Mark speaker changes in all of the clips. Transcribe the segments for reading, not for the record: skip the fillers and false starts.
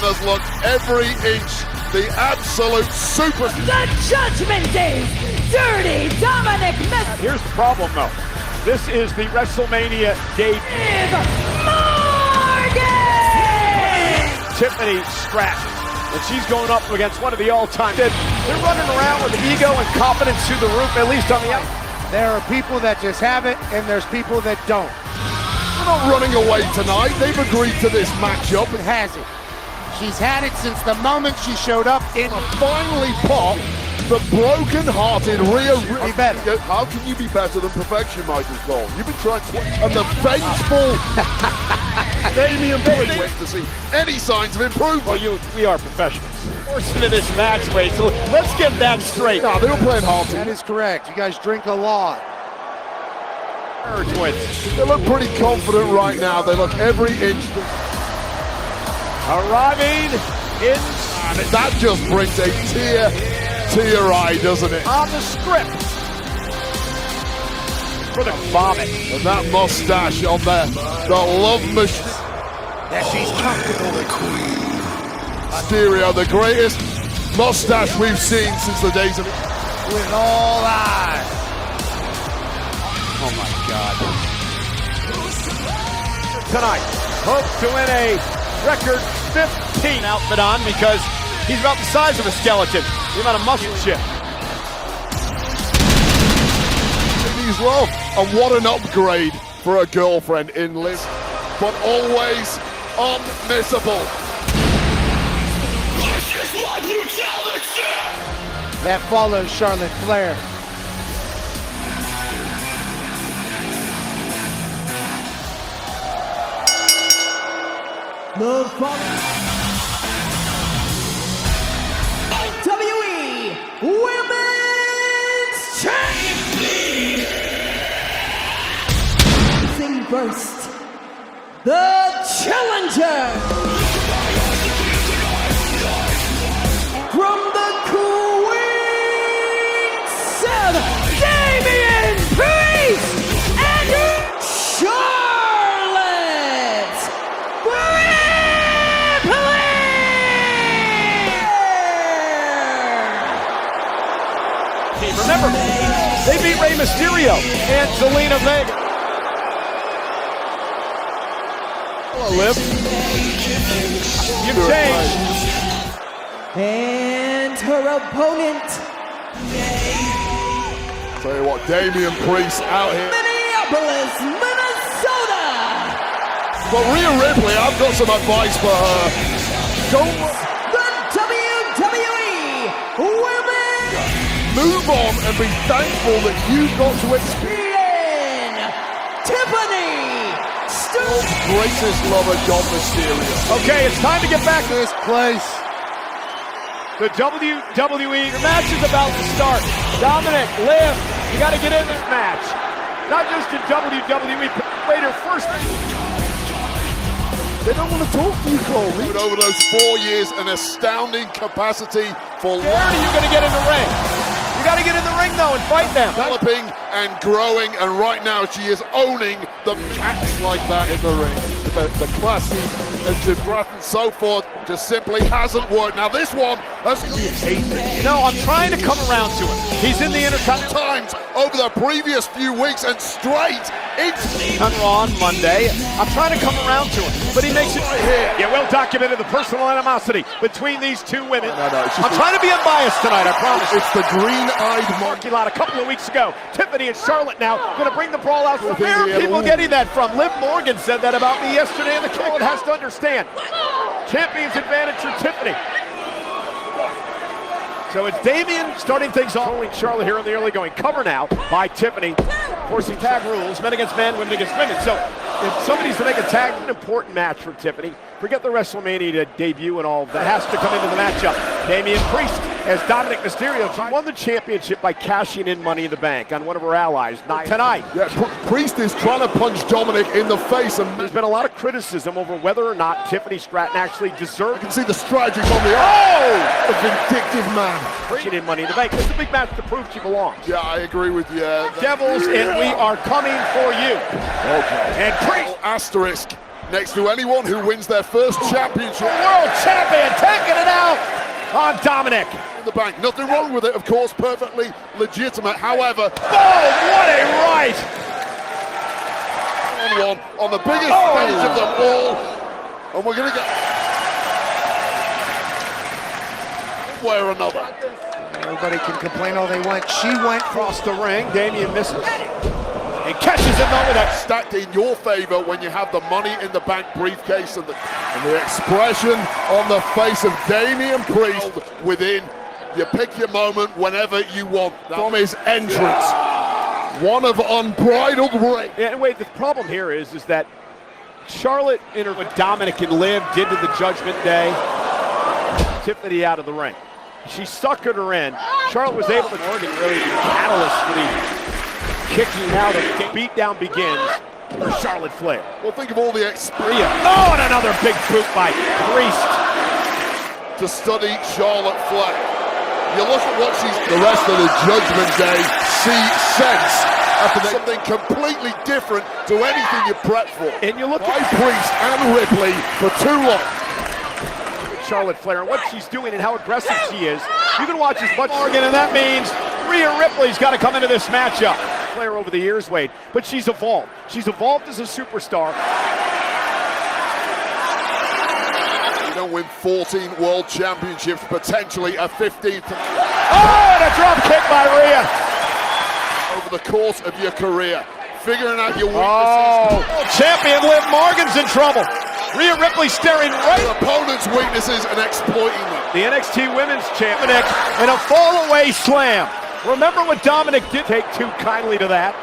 Speaker 1: has looked every inch the absolute super.
Speaker 2: The Judgment Day's Dirty Dominic Mysterio.
Speaker 3: Here's the problem, though. This is the WrestleMania debut. Tiffany Stratton, and she's going up against one of the all-time. They're running around with ego and confidence through the roof, at least on the outside.
Speaker 4: There are people that just have it, and there's people that don't.
Speaker 1: They're not running away tonight. They've agreed to this matchup.
Speaker 4: It has it. She's had it since the moment she showed up in.
Speaker 1: Finally pop the broken-hearted Rhea.
Speaker 4: Be better.
Speaker 1: How can you be better than perfection, Michael Cole? You've been trying to. And the vengeful Damian Priest wants to see any signs of improvement.
Speaker 3: Well, we are professionals. Forced into this match, wait, so let's get that straight.
Speaker 1: No, they were playing hard.
Speaker 4: That is correct. You guys drink a lot.
Speaker 1: They look pretty confident right now. They look every inch.
Speaker 3: Arriving in.
Speaker 1: And that just brings a tear to your eye, doesn't it?
Speaker 3: On the script. For the vomit.
Speaker 1: And that mustache on there, the love machine.
Speaker 4: That she's comfortable with.
Speaker 1: Mysterio, the greatest mustache we've seen since the days of.
Speaker 4: With all eyes.
Speaker 3: Oh my God. Tonight, hopes to win a record 15 outfit on because he's about the size of a skeleton. The amount of muscle shift.
Speaker 1: He's low. And what an upgrade for a girlfriend in Liv. But always unmissable.
Speaker 4: That follows Charlotte Flair.
Speaker 2: The WWE Women's Championship. First, the challenger from the Queens of Damian Priest and Charlotte Flair.
Speaker 3: Remember, they beat Rey Mysterio and Zelina Vega. Liv, you've changed.
Speaker 2: And her opponent,
Speaker 1: Tell you what, Damian Priest out here.
Speaker 2: Minneapolis, Minnesota.
Speaker 1: But Rhea Ripley, I've got some advice for her. Don't
Speaker 2: The WWE Women.
Speaker 1: move on and be thankful that you got to experience
Speaker 2: Tiffany
Speaker 1: greatest lover, John Mysterio.
Speaker 3: Okay, it's time to get back to
Speaker 4: This place.
Speaker 3: the WWE. The match is about to start. Dominic, Liv, you got to get in this match. Not just in WWE, but later first.
Speaker 1: They don't want to talk to you, Cole. Over those 4 years, an astounding capacity for
Speaker 3: Where are you going to get in the ring? You got to get in the ring, though, and fight them.
Speaker 1: developing and growing, and right now she is owning the match like that in the ring. The classy and Jim Braff and so forth just simply hasn't worked. Now this one has
Speaker 3: No, I'm trying to come around to it. He's in the Intercontinental
Speaker 1: times over the previous few weeks and straight into
Speaker 3: on Monday. I'm trying to come around to it, but he makes it right here. Yeah, well documented the personal animosity between these two women.
Speaker 1: No, it's just
Speaker 3: I'm trying to be unbiased tonight, I promise.
Speaker 1: it's the green-eyed
Speaker 3: Parking lot a couple of weeks ago. Tiffany and Charlotte now going to bring the brawl out. So where are
Speaker 1: the
Speaker 3: people
Speaker 1: other
Speaker 3: getting that from? Liv Morgan said that about me yesterday, and the crowd has to understand. Champion's advantage for Tiffany. So it's Damian starting things off. Controlling Charlotte here in the early going. Cover now by Tiffany. Forcing tag rules, men against men, women against women. So if somebody's to make a tag, an important match for Tiffany. Forget the WrestleMania debut and all of that. Has to come into the matchup. Damian Priest as Dominic Mysterio won the championship by cashing in Money in the Bank on one of her allies tonight.
Speaker 1: Yeah, Priest is trying to punch Dominic in the face, and
Speaker 3: There's been a lot of criticism over whether or not Tiffany Stratton actually deserved
Speaker 1: you can see the strategy from the
Speaker 3: Oh!
Speaker 1: the vindictive man.
Speaker 3: cashing in Money in the Bank. It's a big match to prove she belongs.
Speaker 1: Yeah, I agree with you.
Speaker 3: Devils, and we are coming for you.
Speaker 1: Okay.
Speaker 3: And Priest.
Speaker 1: Asterisk next to anyone who wins their first championship.
Speaker 3: World champion taking it out on Dominic.
Speaker 1: In the bank, nothing wrong with it, of course, perfectly legitimate. However,
Speaker 3: what a right!
Speaker 1: On one, on the biggest stage of them all, and we're going to get one way or another.
Speaker 4: Everybody can complain all they want. She went
Speaker 3: Across the ring, Damien misses. And catches him over that.
Speaker 1: Stacked in your favor when you have the Money in the Bank briefcase and the expression on the face of Damian Priest within. You pick your moment whenever you want. From his entrance, one of unbridled rage.
Speaker 3: Yeah, and wait, the problem here is that Charlotte entered with Dominic and Liv, did to the Judgment Day. Tiffany out of the ring. She suckered her in. Charlotte was able to Morgan really be the catalyst for the kicking out of the beatdown begins for Charlotte Flair.
Speaker 1: Well, think of all the experience
Speaker 3: Oh, and another big boot by Priest.
Speaker 1: to study Charlotte Flair. You look at what the rest of the Judgment Day see sense after something completely different to anything you prep for.
Speaker 3: And you look
Speaker 1: By
Speaker 3: at
Speaker 1: Priest and Ripley for too long.
Speaker 3: Charlotte Flair and what she's doing and how aggressive she is. You can watch as much Morgan, and that means Rhea Ripley's got to come into this matchup. Flair over the years, Wade, but she's evolved. She's evolved as a superstar.
Speaker 1: You don't win 14 world championships, potentially a 15th.
Speaker 3: Oh, and a drop kick by Rhea.
Speaker 1: Over the course of your career, figuring out your
Speaker 3: Oh,
Speaker 1: weaknesses.
Speaker 3: champion Liv Morgan's in trouble. Rhea Ripley staring right
Speaker 1: Your opponent's weaknesses and exploiting them.
Speaker 3: the NXT Women's Champion and a fall-away slam. Remember what Dominic did? Take too kindly to that.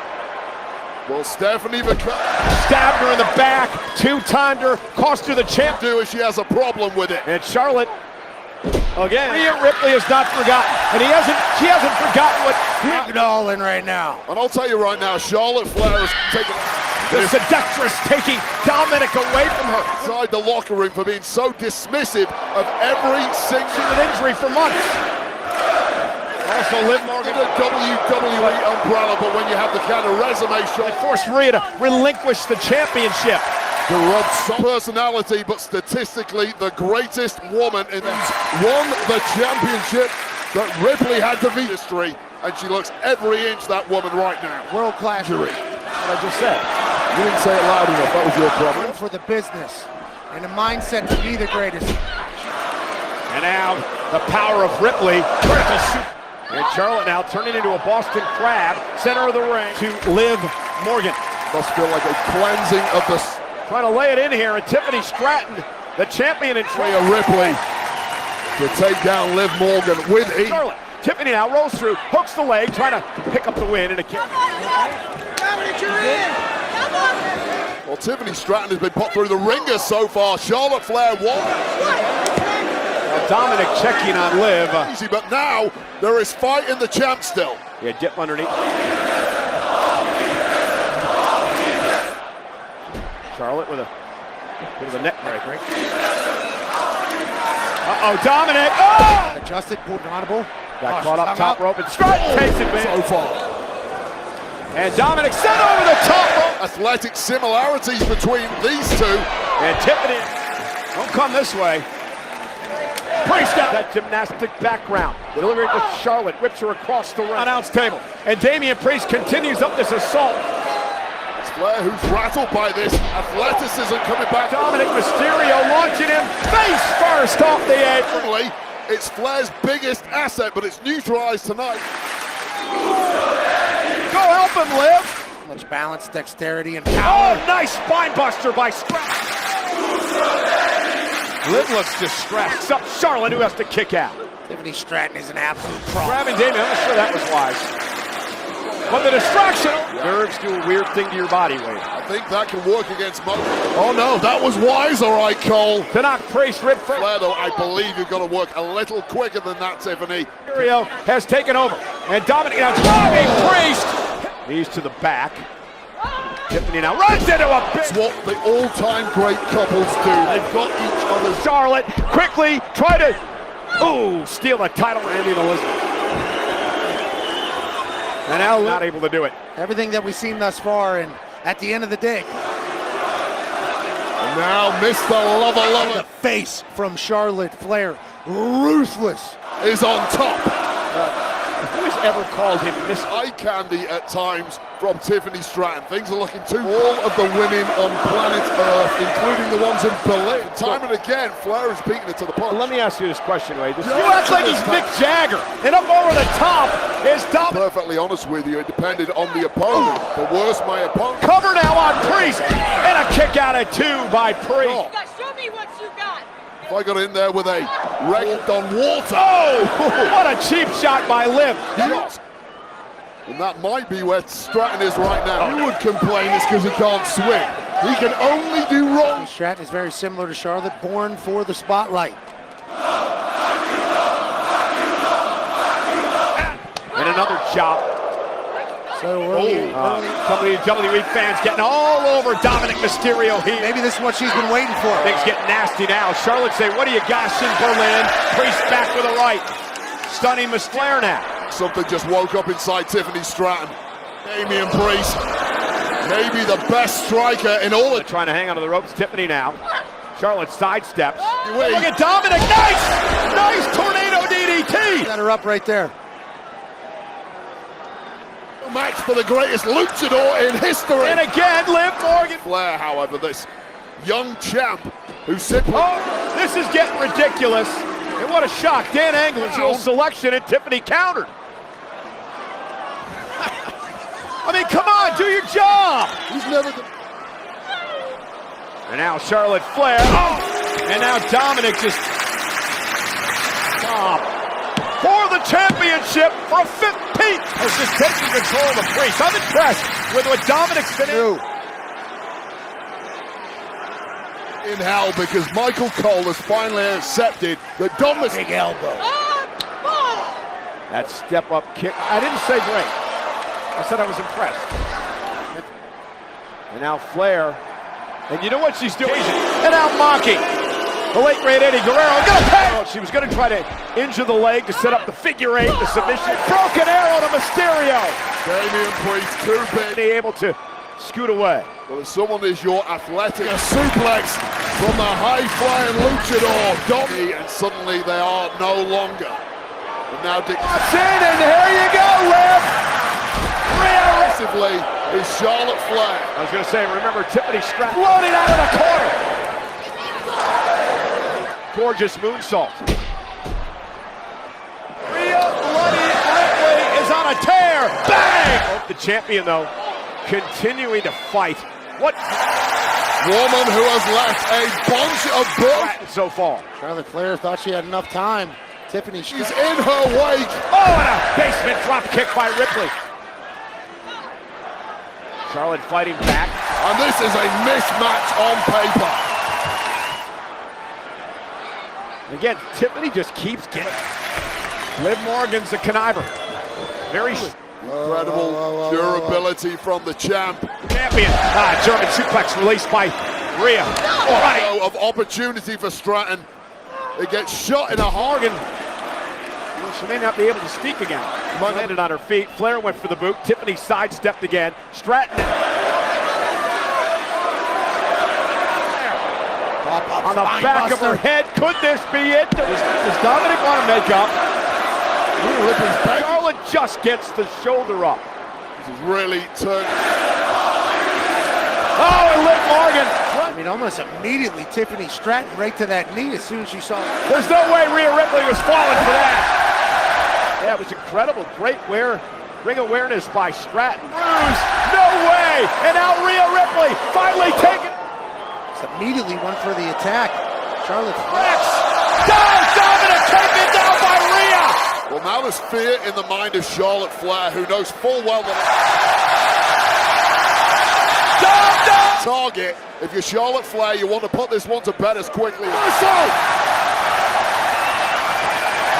Speaker 1: Well, Stephanie
Speaker 3: Stabbed her in the back, two-timed her, cost her the champ.
Speaker 1: she has a problem with it.
Speaker 3: And Charlotte, again, Rhea Ripley has not forgotten. And she hasn't forgotten what
Speaker 4: it all in right now.
Speaker 1: And I'll tell you right now, Charlotte Flair is taking
Speaker 3: the seductress taking Dominic away from her.
Speaker 1: inside the locker room for being so dismissive of every single
Speaker 3: An injury for months. Also, Liv Morgan
Speaker 1: in a WWE umbrella, but when you have the kind of resume shot,
Speaker 3: forced Rhea to relinquish the championship.
Speaker 1: to rub some personality, but statistically the greatest woman in won the championship that Ripley had to beat history, and she looks every inch that woman right now.
Speaker 4: World-class.
Speaker 1: Jury.
Speaker 3: What I just said.
Speaker 1: You didn't say it loud enough, that was your problem.
Speaker 4: For the business and a mindset to be the greatest.
Speaker 3: And now the power of Ripley. And Charlotte now turning into a Boston Crab, center of the ring to Liv Morgan.
Speaker 1: Must feel like a cleansing of the
Speaker 3: Trying to lay it in here, and Tiffany Stratton, the champion in
Speaker 1: Rhea Ripley to take down Liv Morgan with ease.
Speaker 3: Charlotte. Tiffany now rolls through, hooks the leg, trying to pick up the win in a kick.
Speaker 1: Well, Tiffany Stratton has been put through the ringer so far. Charlotte Flair won.
Speaker 3: Dominic checking on Liv.
Speaker 1: Easy, but now there is fight in the champ still.
Speaker 3: Yeah, dip underneath. Charlotte with a bit of a neck break. Uh-oh, Dominic! Oh!
Speaker 4: Adjusted, pulled audible.
Speaker 3: Got caught up top rope, and Stratton takes it, man.
Speaker 1: So far.
Speaker 3: And Dominic sent over the top rope.
Speaker 1: Athletic similarities between these two.
Speaker 3: And Tiffany, don't come this way. Priest out that gymnastic background. Delivering to Charlotte, rips her across the announce table. And Damian Priest continues up this assault.
Speaker 1: It's Flair who's rattled by this athleticism coming back.
Speaker 3: Dominic Mysterio launching him face first off the apron.
Speaker 1: Normally, it's Flair's biggest asset, but it's neutralized tonight.
Speaker 3: Go help him, Liv.
Speaker 4: Much balance, dexterity, and power.
Speaker 3: Oh, nice spine buster by Stratton. Liv looks distressed. It's up Charlotte, who has to kick out.
Speaker 4: Tiffany Stratton is an absolute pro.
Speaker 3: Grabbing Damian, I'm not sure that was wise. But the distraction. Nerves do a weird thing to your body, Wade.
Speaker 1: I think that can work against most. Oh no, that was wise, all right, Cole.
Speaker 3: To knock Priest rib first.
Speaker 1: Flair, though, I believe you've got to work a little quicker than that, Tiffany.
Speaker 3: Mysterio has taken over. And Dominic now driving Priest. Knees to the back. Tiffany now runs into a big.
Speaker 1: It's what the all-time great couples do. They've got each other's.
Speaker 3: Charlotte quickly try to steal the title from Andy Elizabeth. And now not able to do it.
Speaker 4: Everything that we've seen thus far, and at the end of the day,
Speaker 1: And Now Mr. Lover
Speaker 4: The face from Charlotte Flair. Ruthless.
Speaker 1: is on top.
Speaker 3: Who has ever called him Mr.
Speaker 1: Eye candy at times from Tiffany Stratton. Things are looking too. All of the women on planet Earth, including the ones in Berlin. Time and again, Flair is beating it to the punch.
Speaker 3: Let me ask you this question, Wade. You act like he's Mick Jagger, and up over the top is Dominic.
Speaker 1: Perfectly honest with you, it depended on the opponent. The worse my opponent.
Speaker 3: Cover now on Priest, and a kick out at 2 by Priest.
Speaker 1: Oh.
Speaker 2: Show me what you got.
Speaker 1: If I got in there with a wrecked on water.
Speaker 3: Oh, what a cheap shot by Liv.
Speaker 1: Yes. And that might be where Stratton is right now. You would complain it's because he can't swing. He can only do wrong.
Speaker 4: Stratton is very similar to Charlotte, born for the spotlight.
Speaker 3: And another chop.
Speaker 4: So early.
Speaker 3: WWE fans getting all over Dominic Mysterio here.
Speaker 4: Maybe this is what she's been waiting for.
Speaker 3: Things getting nasty now. Charlotte say, what do you got in Berlin? Priest back with a right. Stunning Mysterio now.
Speaker 1: Something just woke up inside Tiffany Stratton. Damian Priest, maybe the best striker in all of.
Speaker 3: Trying to hang onto the ropes. Tiffany now. Charlotte sidesteps.
Speaker 1: Wait.
Speaker 3: Look at Dominic. Nice tornado DDT.
Speaker 4: Got her up right there.
Speaker 1: Match for the greatest luchador in history.
Speaker 3: And again, Liv Morgan.
Speaker 1: Flair, however, this young champ who simply.
Speaker 3: Oh, this is getting ridiculous. And what a shock. Dan Anglin's little selection, and Tiffany countered. I mean, come on, do your job.
Speaker 1: He's never.
Speaker 3: And now Charlotte Flair. Oh! And now Dominic just. For the championship for a 15th. It's just taking control of the Priest. I'm impressed with what Dominic's been in.
Speaker 1: In hell, because Michael Cole has finally accepted that Dominic.
Speaker 4: Big elbow.
Speaker 3: That step up kick. I didn't say great. I said I was impressed. And now Flair. And you know what she's doing? And now mocking. The late great Eddie Guerrero. Gonna pay. Oh, she was going to try to injure the leg to set up the figure 8, the submission. Broken arrow to Mysterio.
Speaker 1: Damian Priest, too big.
Speaker 3: Able to scoot away.
Speaker 1: Well, if someone is your athletic, a suplex from the high-flying luchador, Dominic, and suddenly they are no longer. And now Dick.
Speaker 3: That's in, and here you go, Liv.
Speaker 1: Aggressively is Charlotte Flair.
Speaker 3: I was going to say, remember Tiffany Stratton floating out of the corner. Gorgeous moonsault. Rhea Bloody Ripley is on a tear. Bang! The champion, though, continuing to fight. What
Speaker 1: Woman who has left a bunch of blood
Speaker 3: so far.
Speaker 4: Charlotte Flair thought she had enough time. Tiffany
Speaker 1: She's
Speaker 4: Stratton.
Speaker 1: in her wake.
Speaker 3: Oh, and a basement drop kick by Ripley. Charlotte fighting back.
Speaker 1: And this is a mismatch on paper.
Speaker 3: Again, Tiffany just keeps getting. Liv Morgan's a conniver. Very
Speaker 1: incredible durability from the champ.
Speaker 3: Champion. German suplex released by Rhea.
Speaker 1: Oh, of opportunity for Stratton. It gets shot in a Morgan.
Speaker 3: Well, she may not be able to speak again. She landed on her feet. Flair went for the boot. Tiffany sidestepped again. Stratton. On the back of her head. Could this be it? Does Dominic want to make up? Charlotte just gets the shoulder up.
Speaker 1: This is really turned.
Speaker 3: Oh, and Liv Morgan.
Speaker 4: I mean, almost immediately Tiffany Stratton right to that knee as soon as she saw it.
Speaker 3: There's no way Rhea Ripley was falling for that. Yeah, it was incredible. Great ring awareness by Stratton. Bruise, no way. And now Rhea Ripley finally taken.
Speaker 4: Immediately went for the attack. Charlotte
Speaker 3: Flex. Dominic taken down by Rhea.
Speaker 1: Well, now there's fear in the mind of Charlotte Flair, who knows full well that target. If you're Charlotte Flair, you want to put this one to bed as quickly as possible.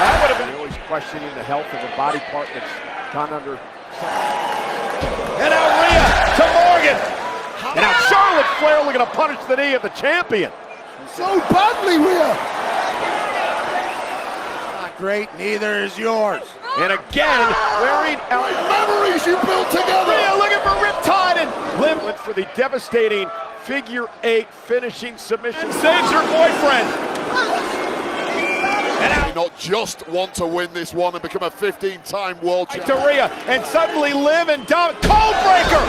Speaker 3: That would have been always questioning the health of a body part that's gone under. And now Rhea to Morgan. And now Charlotte Flair looking to punish the knee of the champion.
Speaker 1: So badly, Rhea.
Speaker 4: Not great, neither is yours.
Speaker 3: And again, wearing out.
Speaker 1: Memories you built together.
Speaker 3: Rhea looking for Riptide, and Liv went for the devastating figure 8 finishing submission. Saves her boyfriend.
Speaker 1: They not just want to win this one and become a 15-time world champion.
Speaker 3: To Rhea, and suddenly Liv and Dom, cold breaker.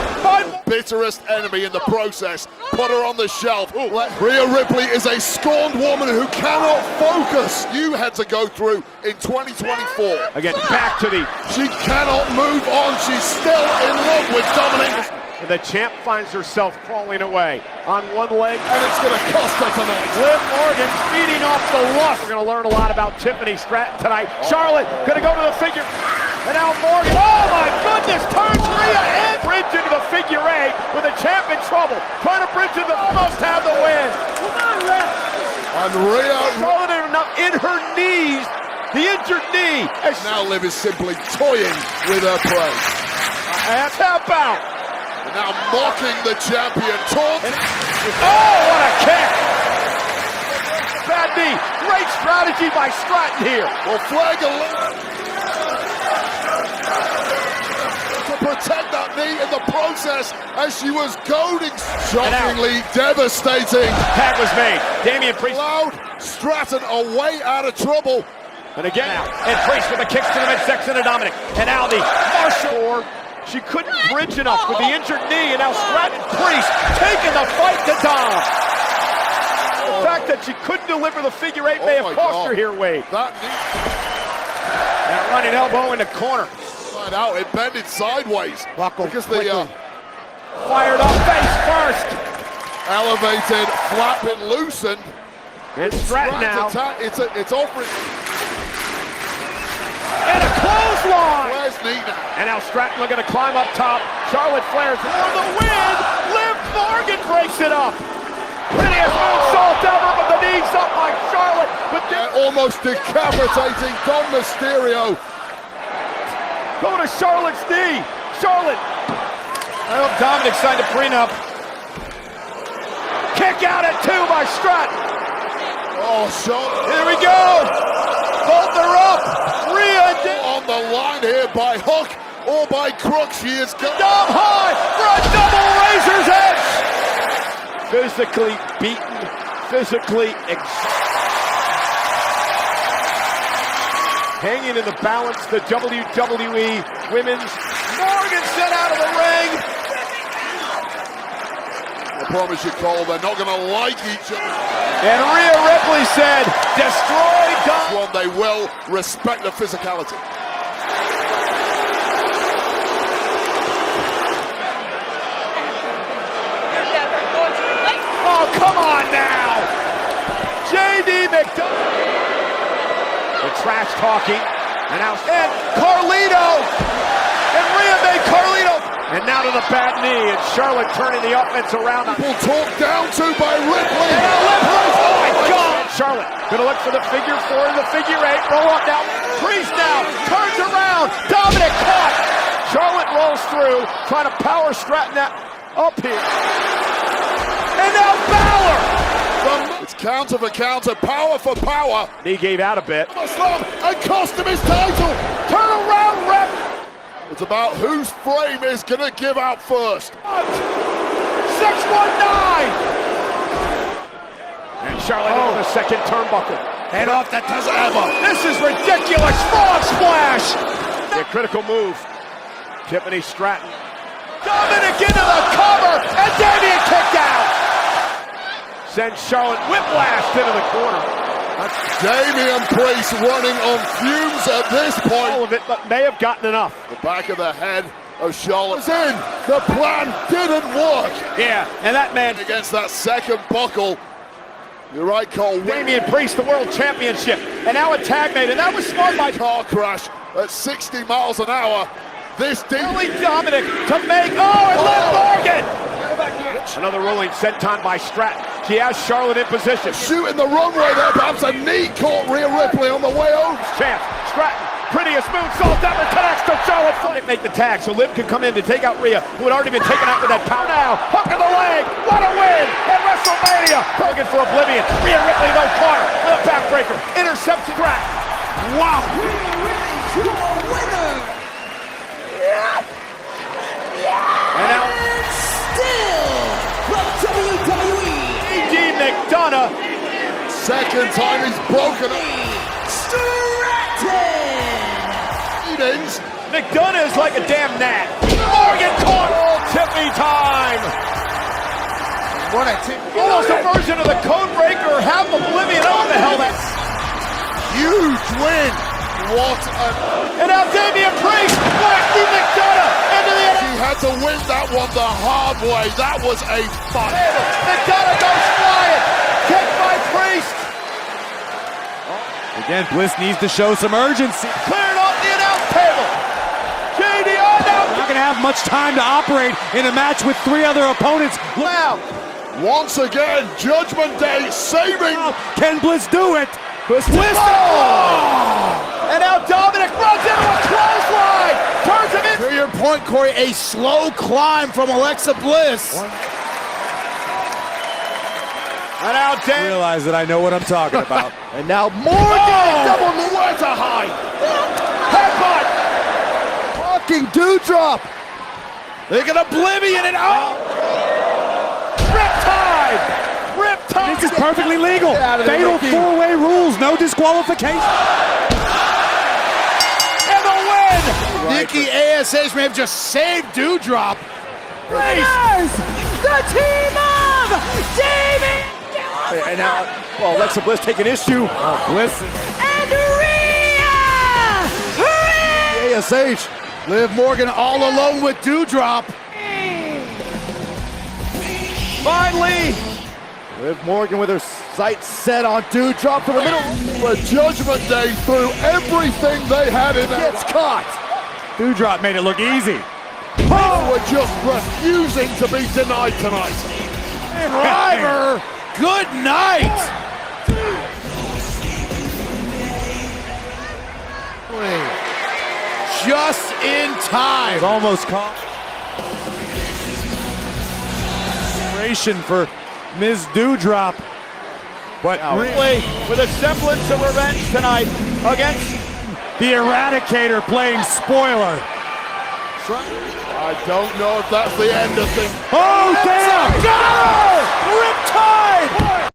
Speaker 1: Bitterest enemy in the process. Put her on the shelf. Rhea Ripley is a scorned woman who cannot focus. You had to go through in 2024.
Speaker 3: Again, back to the.
Speaker 1: She cannot move on. She's still in love with Dominic.
Speaker 3: And the champ finds herself crawling away on one leg.
Speaker 1: And it's going to cost her tonight.
Speaker 3: Liv Morgan feeding off the lust. We're going to learn a lot about Tiffany Stratton tonight. Charlotte going to go to the figure. And now Morgan, oh my goodness, turns Rhea in. Bridge into the figure 8 with the champ in trouble. Trying to bridge into the must have the win.
Speaker 2: Come on, Rhea.
Speaker 1: And Rhea.
Speaker 3: Charlotte in her knees, the injured knee.
Speaker 1: Now Liv is simply toying with her prey.
Speaker 3: Tap out.
Speaker 1: Now mocking the champion. Taunt.
Speaker 3: Oh, what a kick! Bad knee. Great strategy by Stratton here.
Speaker 1: Well, flag to protect that knee in the process as she was goading. Shockingly devastating.
Speaker 3: Tag was made. Damian Priest.
Speaker 1: Loud. Stratton away out of trouble.
Speaker 3: And again, and Priest with the kicks to the midsection of Dominic. And now the Marshall. She couldn't bridge enough with the injured knee, and now Stratton Priest taking the fight to Dom. The fact that she couldn't deliver the figure 8 may have cost her here, Wade.
Speaker 1: That knee.
Speaker 3: That running elbow in the corner.
Speaker 1: Right out, it bended sideways.
Speaker 4: Buckle
Speaker 1: because the
Speaker 3: fired up face first.
Speaker 1: Elevated, flap it loosened.
Speaker 3: And Stratton now.
Speaker 1: It's offering.
Speaker 3: And a clothesline!
Speaker 1: Where's Nina?
Speaker 3: And now Stratton looking to climb up top. Charlotte flares for the win. Liv Morgan breaks it up. Prettiest moonsault ever, but the knee's up by Charlotte. But
Speaker 1: almost decapitating Dom Mysterio.
Speaker 3: Go to Charlotte's knee. Charlotte. I hope Dominic signed a prenup. Kick out at 2 by Stratton.
Speaker 1: Oh, Charlotte.
Speaker 3: Here we go. Both are up. Rhea
Speaker 1: on the line here by hook or by crook. She is going
Speaker 3: Dom high for a double razor's edge. Physically beaten, physically hanging in the balance. The WWE Women's Morgan sent out of the ring.
Speaker 1: I promise you, Cole, they're not going to like each other.
Speaker 3: And Rhea Ripley said, destroy Dom.
Speaker 1: Well, they will respect the physicality.
Speaker 3: Oh, come on now. J.D. McDonald. The trash talking. And now, and Carlito. And Rhea made Carlito. And now to the bad knee, and Charlotte turning the offense around.
Speaker 1: People talked down to by Ripley.
Speaker 3: And now Ripley, oh my God! Charlotte gonna look for the figure 4 and the figure 8. Roll up now. Priest now turns around. Dominic caught. Charlotte rolls through, trying to power Stratton up here. And now Balor.
Speaker 1: It's counter for counter, power for power.
Speaker 3: Knee gave out a bit.
Speaker 1: And cost him his title.
Speaker 3: Turn around, rep.
Speaker 1: It's about whose frame is going to give out first.
Speaker 3: 619! And Charlotte on the second turnbuckle.
Speaker 4: Head off the ever.
Speaker 3: This is ridiculous. Frog splash. A critical move. Tiffany Stratton. Dominic into the cover. And Damian kicked out. Sends Charlotte whiplashed into the corner.
Speaker 1: Damian Priest running on fumes at this point.
Speaker 3: All of it, but may have gotten enough.
Speaker 1: The back of the head of Charlotte was in. The plan didn't work.
Speaker 3: Yeah, and that man
Speaker 1: against that second buckle. You're right, Cole.
Speaker 3: Damian Priest, the world championship, and now a tag mate, and that was smart by
Speaker 1: car crash at 60 miles an hour. This
Speaker 3: only Dominic to make. Oh, and Liv Morgan. Another rolling senton by Stratton. She has Charlotte in position.
Speaker 1: Shooting the wrong way there, perhaps a knee caught Rhea Ripley on the way over.
Speaker 3: Champ, Stratton, prettiest moonsault ever connects to Charlotte. Make the tag so Liv can come in to take out Rhea, who had already been taken out with that power. Now, hook of the leg, what a win at WrestleMania. Looking for Oblivion. Rhea Ripley, no corner, with a backbreaker. Intercepts Stratton. Wow. And now,
Speaker 2: Still from WWE.
Speaker 3: AD McDonough.
Speaker 1: Second time he's broken up.
Speaker 2: Stratton.
Speaker 1: Meetings.
Speaker 3: McDonough is like a damn gnat. Morgan caught. Tiffany time.
Speaker 4: What a tip.
Speaker 3: Almost a version of the code breaker. Half oblivion. Oh, what the hell that's.
Speaker 1: Huge win. What an...
Speaker 3: And now Damian Priest. Wacky McDonough into the end.
Speaker 1: He had to win that one the hard way. That was a fight.
Speaker 3: McDonough goes flying. Kick by Priest.
Speaker 5: Again, Bliss needs to show some urgency.
Speaker 3: Cleared off the announce table. JDR now.
Speaker 5: Not going to have much time to operate in a match with 3 other opponents.
Speaker 3: Now.
Speaker 1: Once again, Judgment Day saving.
Speaker 5: Can Bliss do it?
Speaker 3: Bliss. And now Dominic runs into a clothesline. Turns him in.
Speaker 4: To your point, Corey, a slow climb from Alexa Bliss.
Speaker 3: And now
Speaker 5: I
Speaker 3: Dan.
Speaker 5: realize that I know what I'm talking about.
Speaker 3: And now Morgan. Double knee. Where's a high? Headbutt.
Speaker 4: Fucking dewdrop. They get oblivion and out.
Speaker 3: Riptide. Riptide.
Speaker 5: This is perfectly legal.
Speaker 4: Get out of there,
Speaker 5: Fatal
Speaker 4: Ricky.
Speaker 5: 4-way rules, no disqualification.
Speaker 3: And the win.
Speaker 4: Nikki ASH may have just saved dewdrop.
Speaker 2: Winners, the team of David
Speaker 3: And now, well, Alexa Bliss taking issue.
Speaker 5: Bliss.
Speaker 2: and Rhea.
Speaker 4: ASH. Liv Morgan all alone with dewdrop.
Speaker 3: Finally. Liv Morgan with her sights set on dewdrop from the middle.
Speaker 1: But Judgment Day threw everything they had in there.
Speaker 3: Gets caught.
Speaker 5: Dewdrop made it look easy.
Speaker 1: People were just refusing to be denied tonight.
Speaker 4: And River, good night. Just in time.
Speaker 5: Almost caught. For Ms. Dewdrop. But
Speaker 3: Really, with a semblance of revenge tonight against
Speaker 5: the Eradicator playing spoiler.
Speaker 1: I don't know if that's the end of things.
Speaker 5: Oh, damn!
Speaker 3: Riptide!